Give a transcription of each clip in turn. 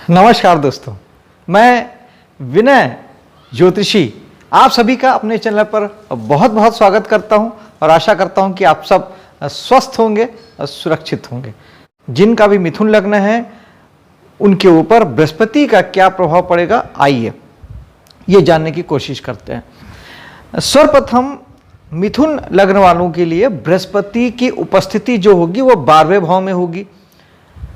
नमस्कार दोस्तों, मैं विनय ज्योतिषी आप सभी का अपने चैनल पर बहुत बहुत स्वागत करता हूं और आशा करता हूं कि आप सब स्वस्थ होंगे और सुरक्षित होंगे। जिनका भी मिथुन लग्न है उनके ऊपर बृहस्पति का क्या प्रभाव पड़ेगा, आइए ये जानने की कोशिश करते हैं। सर्वप्रथम मिथुन लग्न वालों के लिए बृहस्पति की उपस्थिति जो होगी वो 12वें भाव में होगी,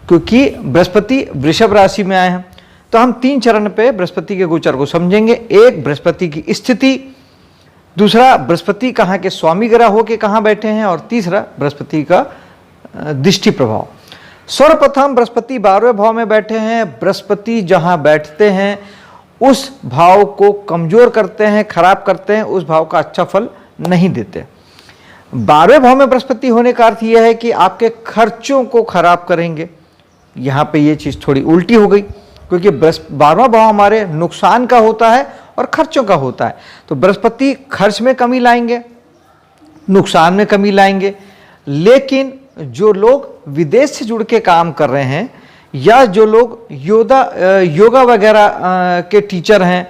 क्योंकि बृहस्पति वृषभ राशि में आए हैं। तो हम 3 चरण पे बृहस्पति के गोचर को समझेंगे। एक, बृहस्पति की स्थिति, दूसरा बृहस्पति कहाँ के स्वामी ग्रह होके कहाँ बैठे हैं, और तीसरा बृहस्पति का दृष्टि प्रभाव। सर्वप्रथम बृहस्पति 12वें भाव में बैठे हैं। बृहस्पति जहाँ बैठते हैं उस भाव को कमजोर करते हैं, खराब करते हैं, उस भाव का अच्छा फल नहीं देते। 12वें भाव में बृहस्पति होने का अर्थ यह है कि आपके खर्चों को खराब करेंगे। यहाँ पे ये चीज़ थोड़ी उल्टी हो गई, क्योंकि 12वां भाव हमारे नुकसान का होता है और खर्चों का होता है। तो बृहस्पति खर्च में कमी लाएंगे, नुकसान में कमी लाएंगे। लेकिन जो लोग विदेश से जुड़ के काम कर रहे हैं या जो लोग योगा वगैरह के टीचर हैं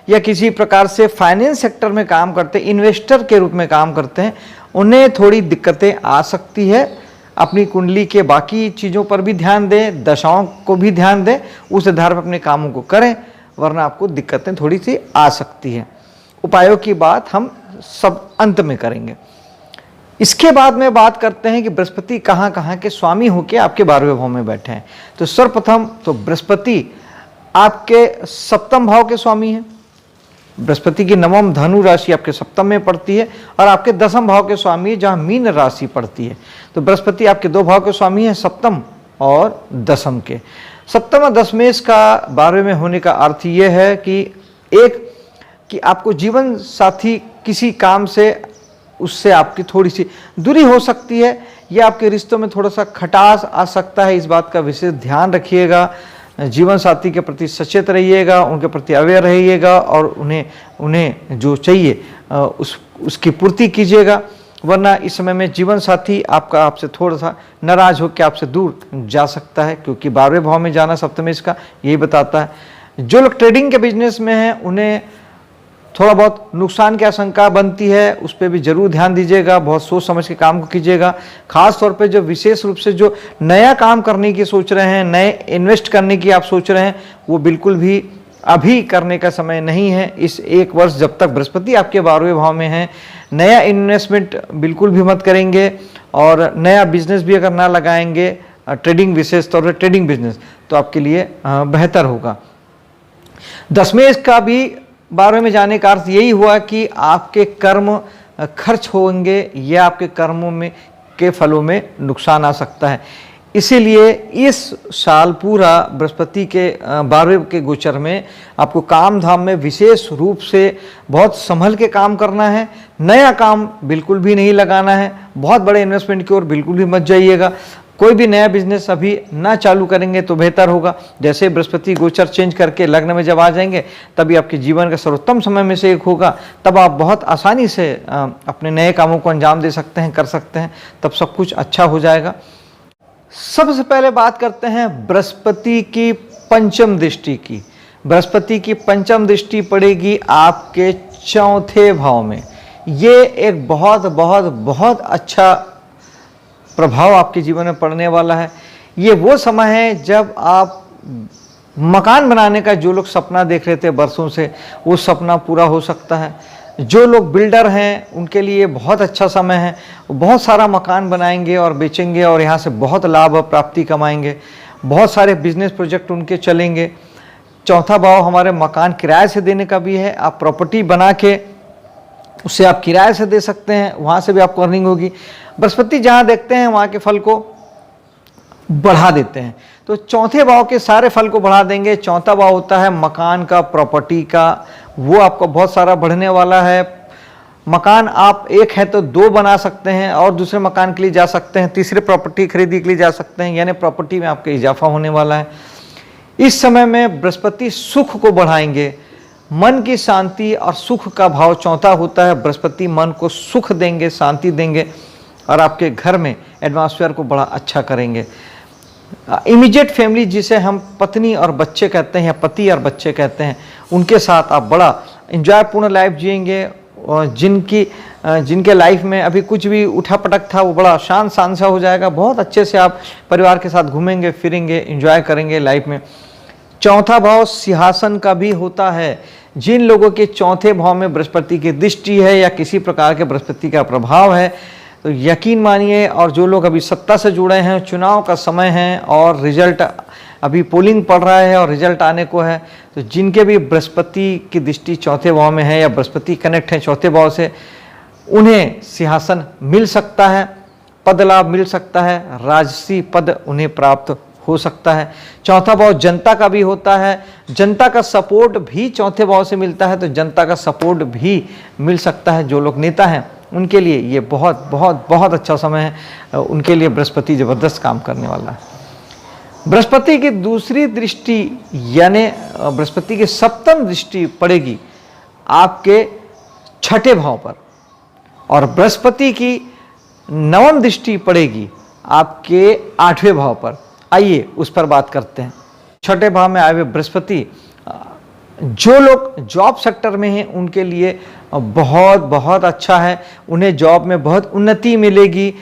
या किसी प्रकार से फाइनेंस सेक्टर में काम करते हैं, इन्वेस्टर के रूप में काम करते हैं, उन्हें थोड़ी दिक्कतें आ सकती है। अपनी कुंडली के बाकी चीज़ों पर भी ध्यान दें, दशाओं को भी ध्यान दें, उस आधार पर अपने कामों को करें, वरना आपको दिक्कतें थोड़ी सी आ सकती हैं। उपायों की बात हम सब अंत में करेंगे। इसके बाद में बात करते हैं कि बृहस्पति कहाँ कहाँ के स्वामी होकर आपके 12वें भाव में बैठे हैं। तो सर्वप्रथम तो बृहस्पति आपके 7वें भाव के स्वामी हैं। बृहस्पति की 9वीं धनु राशि आपके 7वें में पड़ती है और आपके 10वें भाव के स्वामी है जहाँ मीन राशि पड़ती है। तो बृहस्पति आपके 2 भाव के स्वामी हैं, 7वें और 10वें के। 7वें और 10वें का 12वें में होने का अर्थ ये है कि आपको जीवन साथी किसी काम से उससे आपकी थोड़ी सी दूरी हो सकती है या आपके रिश्तों में थोड़ा सा खटास आ सकता है। इस बात का विशेष ध्यान रखिएगा। जीवन साथी के प्रति सचेत रहिएगा, उनके प्रति अवेयर रहिएगा और उन्हें जो चाहिए उसकी पूर्ति कीजिएगा, वरना इस समय में जीवन साथी आपसे थोड़ा सा नाराज होकर आपसे दूर जा सकता है, क्योंकि 12वें भाव में जाना सप्तमें इसका यही बताता है। जो लोग ट्रेडिंग के बिजनेस में हैं उन्हें थोड़ा बहुत नुकसान की आशंका बनती है, उस पर भी जरूर ध्यान दीजिएगा। बहुत सोच समझ के काम को कीजिएगा। खास तौर पे जो विशेष रूप से जो नया काम करने की सोच रहे हैं, नए इन्वेस्ट करने की आप सोच रहे हैं, वो बिल्कुल भी अभी करने का समय नहीं है। इस 1 वर्ष जब तक बृहस्पति आपके 12वें भाव में है, नया इन्वेस्टमेंट बिल्कुल भी मत करेंगे और नया बिजनेस भी अगर ना लगाएंगे, ट्रेडिंग विशेष तौर पर ट्रेडिंग बिजनेस, तो आपके लिए बेहतर होगा। 10वें का भी 12वें में जाने का अर्थ यही हुआ कि आपके कर्म खर्च होंगे या आपके कर्मों में के फलों में नुकसान आ सकता है। इसीलिए इस साल पूरा बृहस्पति के 12वें के गोचर में आपको काम धाम में विशेष रूप से बहुत संभल के काम करना है। नया काम बिल्कुल भी नहीं लगाना है। बहुत बड़े इन्वेस्टमेंट की ओर बिल्कुल भी मत जाइएगा। कोई भी नया बिजनेस अभी ना चालू करेंगे तो बेहतर होगा। जैसे बृहस्पति गोचर चेंज करके लग्न में जब आ जाएंगे तभी आपके जीवन का सर्वोत्तम समय में से एक होगा। तब आप बहुत आसानी से अपने नए कामों को अंजाम दे सकते हैं, कर सकते हैं। तब सब कुछ अच्छा हो जाएगा। सबसे पहले बात करते हैं बृहस्पति की पंचम दृष्टि की। बृहस्पति की पंचम दृष्टि पड़ेगी आपके 4थे भाव में। ये एक बहुत बहुत बहुत अच्छा प्रभाव आपके जीवन में पड़ने वाला है। ये वो समय है जब आप मकान बनाने का जो लोग सपना देख रहे थे बरसों से, वो सपना पूरा हो सकता है। जो लोग बिल्डर हैं उनके लिए बहुत अच्छा समय है। बहुत सारा मकान बनाएंगे और बेचेंगे और यहाँ से बहुत लाभ प्राप्ति कमाएंगे। बहुत सारे बिजनेस प्रोजेक्ट उनके चलेंगे। 4था भाव हमारे मकान किराए से देने का भी है। आप प्रॉपर्टी बना के उससे आप किराए से दे सकते हैं, वहाँ से भी आपको अर्निंग होगी। बृहस्पति जहाँ देखते हैं वहाँ के फल को बढ़ा देते हैं। तो 4थे भाव के सारे फल को बढ़ा देंगे। 4था भाव होता है मकान का, प्रॉपर्टी का, वो आपको बहुत सारा बढ़ने वाला है। मकान आप एक है तो 2 बना सकते हैं और दूसरे मकान के लिए जा सकते हैं, तीसरे प्रॉपर्टी खरीदी के लिए जा सकते हैं, यानी प्रॉपर्टी में आपका इजाफा होने वाला है। इस समय में बृहस्पति सुख को बढ़ाएंगे। मन की शांति और सुख का भाव 4था होता है। बृहस्पति मन को सुख देंगे, शांति देंगे और आपके घर में एटमॉस्फेयर को बड़ा अच्छा करेंगे। इमीडिएट फैमिली जिसे हम पत्नी और बच्चे कहते हैं या पति और बच्चे कहते हैं, उनके साथ आप बड़ा एंजॉयपूर्ण लाइफ जिएंगे। और जिनके लाइफ में अभी कुछ भी उठापटक था वो बड़ा शांत शांत सा हो जाएगा। बहुत अच्छे से आप परिवार के साथ घूमेंगे फिरेंगे, एंजॉय करेंगे लाइफ में। चौथा भाव सिंहासन का भी होता है। जिन लोगों के चौथे भाव में बृहस्पति की दृष्टि है या किसी प्रकार के बृहस्पति का प्रभाव है तो यकीन मानिए, और जो लोग अभी सत्ता से जुड़े हैं, चुनाव का समय है और रिजल्ट अभी पोलिंग पड़ रहा है और रिजल्ट आने को है, तो जिनके भी बृहस्पति की दृष्टि चौथे भाव में है या बृहस्पति कनेक्ट है चौथे भाव से, उन्हें सिंहासन मिल सकता है, पद लाभ मिल सकता है, राजसी पद उन्हें प्राप्त हो सकता है। चौथा भाव जनता का भी होता है, जनता का सपोर्ट भी चौथे भाव से मिलता है, तो जनता का सपोर्ट भी मिल सकता है। जो लोग नेता हैं उनके लिए ये बहुत बहुत बहुत अच्छा समय है, उनके लिए बृहस्पति जबरदस्त काम करने वाला है। बृहस्पति की दूसरी दृष्टि यानी बृहस्पति की सप्तम दृष्टि पड़ेगी आपके छठे भाव पर, और बृहस्पति की नवम दृष्टि पड़ेगी आपके आठवें भाव पर। आइए उस पर बात करते हैं। छठे भाव में आए हुए बृहस्पति, जो लोग जॉब सेक्टर में हैं उनके लिए बहुत बहुत अच्छा है। उन्हें जॉब में बहुत उन्नति मिलेगी,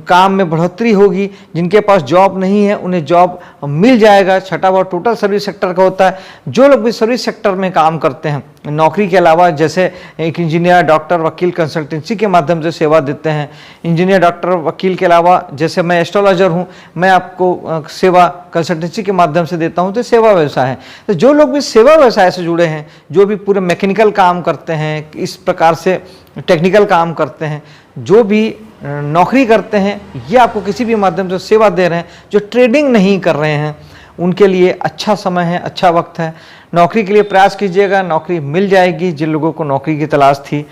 काम में बढ़ोतरी होगी। जिनके पास जॉब नहीं है उन्हें जॉब मिल जाएगा। छठा भाव टोटल सर्विस सेक्टर का होता है। जो लोग भी सर्विस सेक्टर में काम करते हैं, नौकरी के अलावा जैसे एक इंजीनियर, डॉक्टर, वकील, कंसल्टेंसी के माध्यम से सेवा देते हैं। इंजीनियर, डॉक्टर, वकील के अलावा जैसे मैं एस्ट्रोलॉजर हूँ, मैं आपको सेवा कंसल्टेंसी के माध्यम से देता हूँ, तो सेवा व्यवसाय है। तो जो लोग भी सेवा व्यवसाय से जुड़े हैं, जो भी पूरे मैकेनिकल काम करते हैं, इस प्रकार से टेक्निकल काम करते हैं, जो भी नौकरी करते हैं या आपको किसी भी माध्यम से सेवा दे रहे हैं, जो ट्रेडिंग नहीं कर रहे हैं, उनके लिए अच्छा समय है, अच्छा वक्त है। नौकरी के लिए प्रयास कीजिएगा, नौकरी मिल जाएगी जिन लोगों को नौकरी की तलाश थी।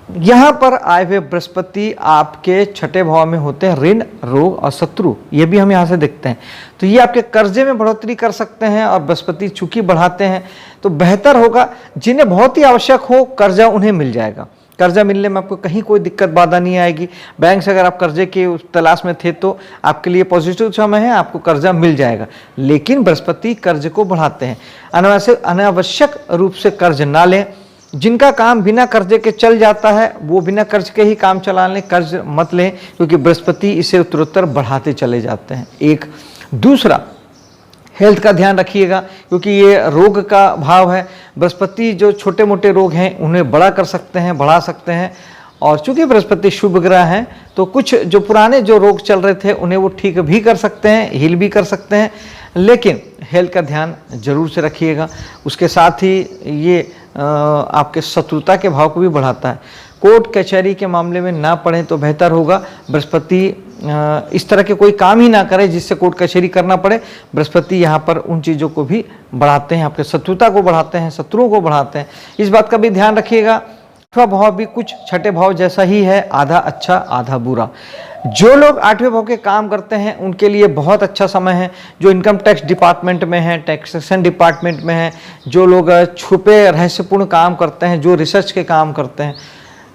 यहाँ पर आए हुए बृहस्पति आपके छठे भाव में होते हैं ऋण, रोग और शत्रु, ये भी हम यहाँ से देखते हैं। तो ये आपके कर्जे में बढ़ोतरी कर सकते हैं, और बृहस्पति चूंकि बढ़ाते हैं तो बेहतर होगा। जिन्हें बहुत ही आवश्यक हो कर्जा उन्हें मिल जाएगा। कर्जा मिलने में आपको कहीं कोई दिक्कत बाधा नहीं आएगी। बैंक से अगर आप कर्जे के तलाश में थे तो आपके लिए पॉजिटिव समय है, आपको कर्जा मिल जाएगा। लेकिन बृहस्पति कर्ज को बढ़ाते हैं। अनावश्यक रूप से कर्ज ना लें। जिनका काम बिना कर्जे के चल जाता है वो बिना कर्ज के ही काम चला लें, कर्ज मत लें, क्योंकि बृहस्पति इसे उत्तरोत्तर बढ़ाते चले जाते हैं। एक दूसरा, हेल्थ का ध्यान रखिएगा, क्योंकि ये रोग का भाव है। बृहस्पति जो छोटे मोटे रोग हैं उन्हें बड़ा कर सकते हैं, बढ़ा सकते हैं। और चूंकि बृहस्पति शुभ ग्रह हैं तो कुछ जो पुराने जो रोग चल रहे थे उन्हें वो ठीक भी कर सकते हैं, हील भी कर सकते हैं। लेकिन हेल्थ का ध्यान जरूर से रखिएगा। उसके साथ ही ये आपके शत्रुता के भाव को भी बढ़ाता है। कोर्ट कचहरी के मामले में ना पड़ें तो बेहतर होगा। बृहस्पति इस तरह के कोई काम ही ना करें जिससे कोर्ट कचहरी करना पड़े। बृहस्पति यहाँ पर उन चीज़ों को भी बढ़ाते हैं, आपके शत्रुता को बढ़ाते हैं, शत्रुओं को बढ़ाते हैं। इस बात का भी ध्यान रखिएगा। आठवां भाव भी कुछ छठे भाव जैसा ही है, आधा अच्छा आधा बुरा। जो लोग आठवें भाव के काम करते हैं उनके लिए बहुत अच्छा समय है। जो इनकम टैक्स डिपार्टमेंट में है, टैक्सेशन डिपार्टमेंट में है, जो लोग छुपे रहस्यपूर्ण काम करते हैं, जो रिसर्च के काम करते हैं,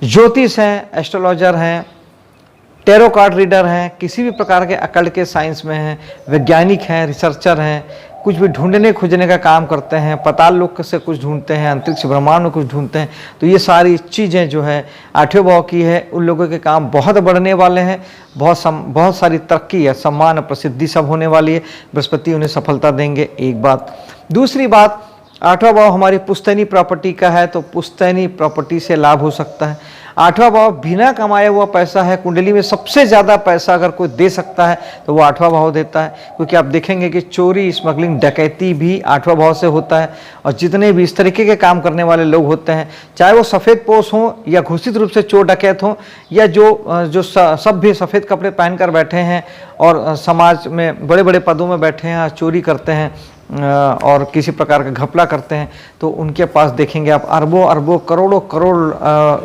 ज्योतिष हैं, एस्ट्रोलॉजर हैं, टेरो कार्ड रीडर हैं, किसी भी प्रकार के अकल्ट के साइंस में हैं, वैज्ञानिक हैं, रिसर्चर हैं, कुछ भी ढूंढने खोजने का काम करते हैं, पाताल लोक से कुछ ढूंढते हैं, अंतरिक्ष ब्रह्मांड में कुछ ढूंढते हैं, तो ये सारी चीज़ें जो है आठवें भाव की है। उन लोगों के काम बहुत बढ़ने वाले हैं। बहुत सारी तरक्की या सम्मान प्रसिद्धि सब होने वाली है। बृहस्पति उन्हें सफलता देंगे, एक बात। दूसरी बात, आठवां भाव हमारी पुश्तैनी प्रॉपर्टी का है, तो पुश्तैनी प्रॉपर्टी से लाभ हो सकता है। आठवां भाव बिना कमाया हुआ पैसा है। कुंडली में सबसे ज़्यादा पैसा अगर कोई दे सकता है तो वो आठवां भाव देता है, क्योंकि आप देखेंगे कि चोरी, स्मगलिंग, डकैती भी आठवां भाव से होता है। और जितने भी इस तरीके के काम करने वाले लोग होते हैं, चाहे वो सफ़ेद पोश हों या घोषित रूप से चोर डकैत हों, या जो सब भी सफ़ेद कपड़े पहनकर बैठे हैं और समाज में बड़े बड़े पदों में बैठे हैं, चोरी करते हैं और किसी प्रकार का घपला करते हैं, तो उनके पास देखेंगे आप अरबों अरबों करोड़ों करोड़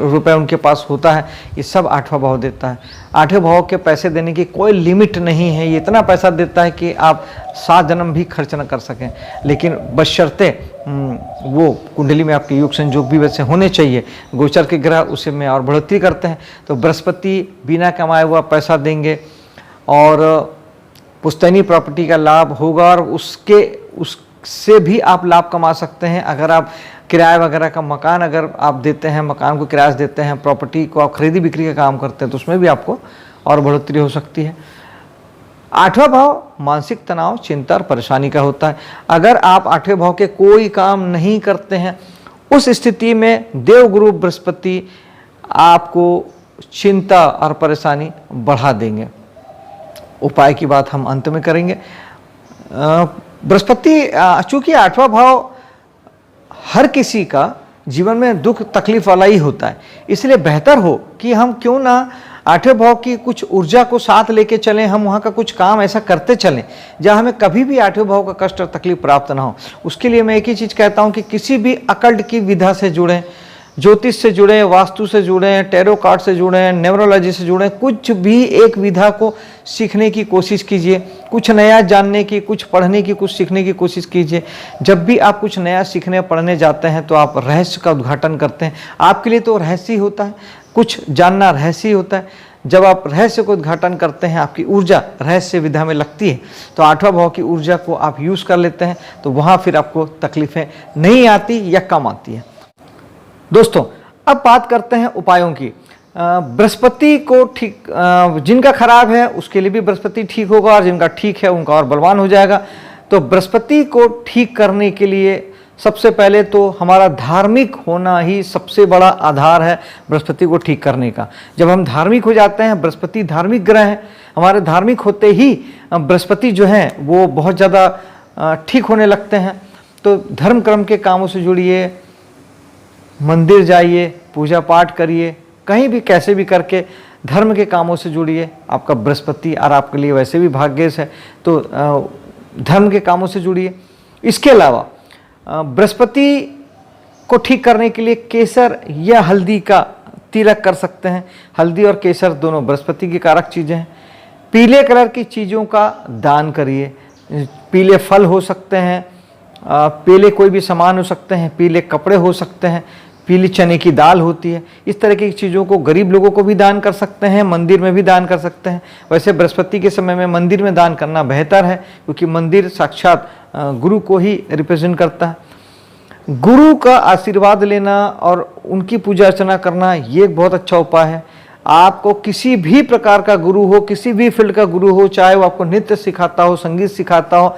रुपए उनके पास होता है। ये सब आठवां भाव देता है। आठवें भाव के पैसे देने की कोई लिमिट नहीं है। ये इतना पैसा देता है कि आप 7 जन्म भी खर्च न कर सकें, लेकिन बशर्ते वो कुंडली में आपके योग संयोग भी वैसे होने चाहिए। गोचर के ग्रह उसे में और बढ़ोतरी करते हैं। तो बृहस्पति बिना कमाए हुआ पैसा देंगे। और पुश्तैनी प्रॉपर्टी का लाभ होगा और उससे भी आप लाभ कमा सकते हैं। अगर आप किराए वगैरह का मकान अगर आप देते हैं, मकान को किराए देते हैं, प्रॉपर्टी को आप खरीदी बिक्री का काम करते हैं, तो उसमें भी आपको और बढ़ोतरी हो सकती है। 8वां भाव मानसिक तनाव, चिंता और परेशानी का होता है। अगर आप 8वें भाव के कोई काम नहीं करते हैं, उस स्थिति में देवगुरु बृहस्पति आपको चिंता और परेशानी बढ़ा देंगे। उपाय की बात हम अंत में करेंगे। बृहस्पति चूंकि 8वां भाव हर किसी का जीवन में दुख तकलीफ वाला ही होता है, इसलिए बेहतर हो कि हम क्यों ना 8वें भाव की कुछ ऊर्जा को साथ लेके चलें, हम वहाँ का कुछ काम ऐसा करते चलें जहाँ हमें कभी भी 8वें भाव का कष्ट और तकलीफ प्राप्त ना हो। उसके लिए मैं एक ही चीज़ कहता हूँ कि किसी भी अकल्ट की विधा से जुड़ें, ज्योतिष से जुड़े, वास्तु से जुड़े, टैरो कार्ड से जुड़े, न्यूमरोलॉजी से जुड़े, कुछ भी एक विधा को सीखने की कोशिश कीजिए, कुछ नया जानने की, कुछ पढ़ने की, कुछ सीखने की कोशिश कीजिए। जब भी आप कुछ नया सीखने पढ़ने जाते हैं तो आप रहस्य का उद्घाटन करते हैं। आपके लिए तो रहस्य ही होता है, कुछ जानना रहस्य ही होता है। जब आप रहस्य को उद्घाटन करते हैं, आपकी ऊर्जा रहस्य विधा में लगती है, तो 8वां भाव की ऊर्जा को आप यूज़ कर लेते हैं, तो वहाँ फिर आपको तकलीफें नहीं आती या कम आती है। दोस्तों, अब बात करते हैं उपायों की। बृहस्पति को ठीक, जिनका खराब है उसके लिए भी बृहस्पति ठीक होगा और जिनका ठीक है उनका और बलवान हो जाएगा। तो बृहस्पति को ठीक करने के लिए सबसे पहले तो हमारा धार्मिक होना ही सबसे बड़ा आधार है बृहस्पति को ठीक करने का। जब हम धार्मिक हो जाते हैं, बृहस्पति धार्मिक ग्रह है, हमारे धार्मिक होते ही बृहस्पति जो है वो बहुत ज़्यादा ठीक होने लगते हैं। तो धर्म कर्म के कामों से जुड़िए, मंदिर जाइए, पूजा पाठ करिए, कहीं भी कैसे भी करके धर्म के कामों से जुड़िए। आपका बृहस्पति और आपके लिए वैसे भी भाग्यश है, तो धर्म के कामों से जुड़िए। इसके अलावा बृहस्पति को ठीक करने के लिए केसर या हल्दी का तिलक कर सकते हैं। हल्दी और केसर दोनों बृहस्पति की कारक चीज़ें हैं। पीले कलर की चीज़ों का दान करिए। पीले फल हो सकते हैं, पीले कोई भी सामान हो सकते हैं, पीले कपड़े हो सकते हैं, पीली चने की दाल होती है। इस तरह की चीज़ों को गरीब लोगों को भी दान कर सकते हैं, मंदिर में भी दान कर सकते हैं। वैसे बृहस्पति के समय में मंदिर में दान करना बेहतर है, क्योंकि मंदिर साक्षात गुरु को ही रिप्रेजेंट करता है। गुरु का आशीर्वाद लेना और उनकी पूजा अर्चना करना ये एक बहुत अच्छा उपाय है। आपको किसी भी प्रकार का गुरु हो, किसी भी फील्ड का गुरु हो, चाहे वो आपको नृत्य सिखाता हो, संगीत सिखाता हो,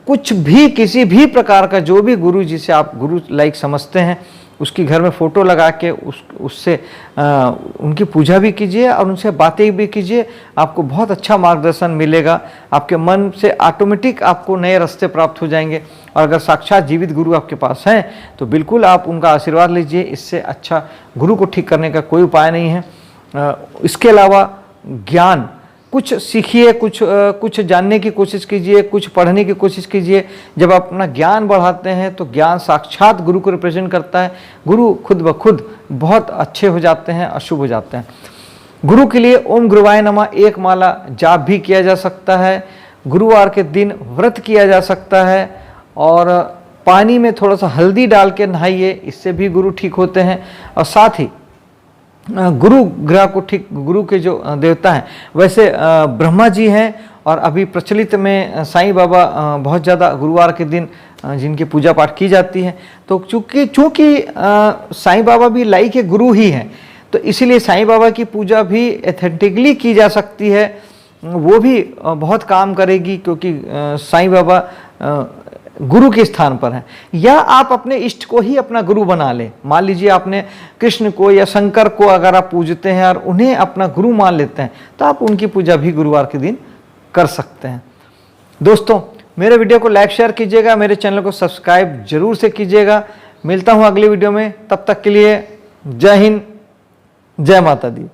कुछ भी, किसी भी प्रकार का जो भी गुरु जिसे आप गुरु लाइक समझते हैं, उसकी घर में फ़ोटो लगा के उससे उनकी पूजा भी कीजिए और उनसे बातें भी कीजिए। आपको बहुत अच्छा मार्गदर्शन मिलेगा। आपके मन से ऑटोमेटिक आपको नए रास्ते प्राप्त हो जाएंगे। और अगर साक्षात जीवित गुरु आपके पास हैं तो बिल्कुल आप उनका आशीर्वाद लीजिए। इससे अच्छा गुरु को ठीक करने का कोई उपाय नहीं है। इसके अलावा ज्ञान कुछ सीखिए, कुछ जानने की कोशिश कीजिए, कुछ पढ़ने की कोशिश कीजिए। जब आप अपना ज्ञान बढ़ाते हैं तो ज्ञान साक्षात गुरु को रिप्रेजेंट करता है। गुरु खुद ब खुद बहुत अच्छे हो जाते हैं, अशुभ हो जाते हैं। गुरु के लिए ओम गुरुवाय नमः एक माला जाप भी किया जा सकता है। गुरुवार के दिन व्रत किया जा सकता है और पानी में थोड़ा सा हल्दी डाल के नहाइए, इससे भी गुरु ठीक होते हैं। और साथ ही गुरु ग्रह को ठीक, गुरु के जो देवता हैं वैसे ब्रह्मा जी हैं और अभी प्रचलित में साईं बाबा बहुत ज़्यादा गुरुवार के दिन जिनकी पूजा पाठ की जाती है। तो चूँकि साईं बाबा भी लाइक के गुरु ही हैं, तो इसीलिए साईं बाबा की पूजा भी एथेंटिकली की जा सकती है, वो भी बहुत काम करेगी, क्योंकि साईं बाबा गुरु के स्थान पर है। या आप अपने इष्ट को ही अपना गुरु बना लें। मान लीजिए आपने कृष्ण को या शंकर को अगर आप पूजते हैं और उन्हें अपना गुरु मान लेते हैं, तो आप उनकी पूजा भी गुरुवार के दिन कर सकते हैं। दोस्तों, मेरे वीडियो को लाइक शेयर कीजिएगा, मेरे चैनल को सब्सक्राइब जरूर से कीजिएगा। मिलता हूँ अगली वीडियो में, तब तक के लिए जय हिंद, जय माता दी।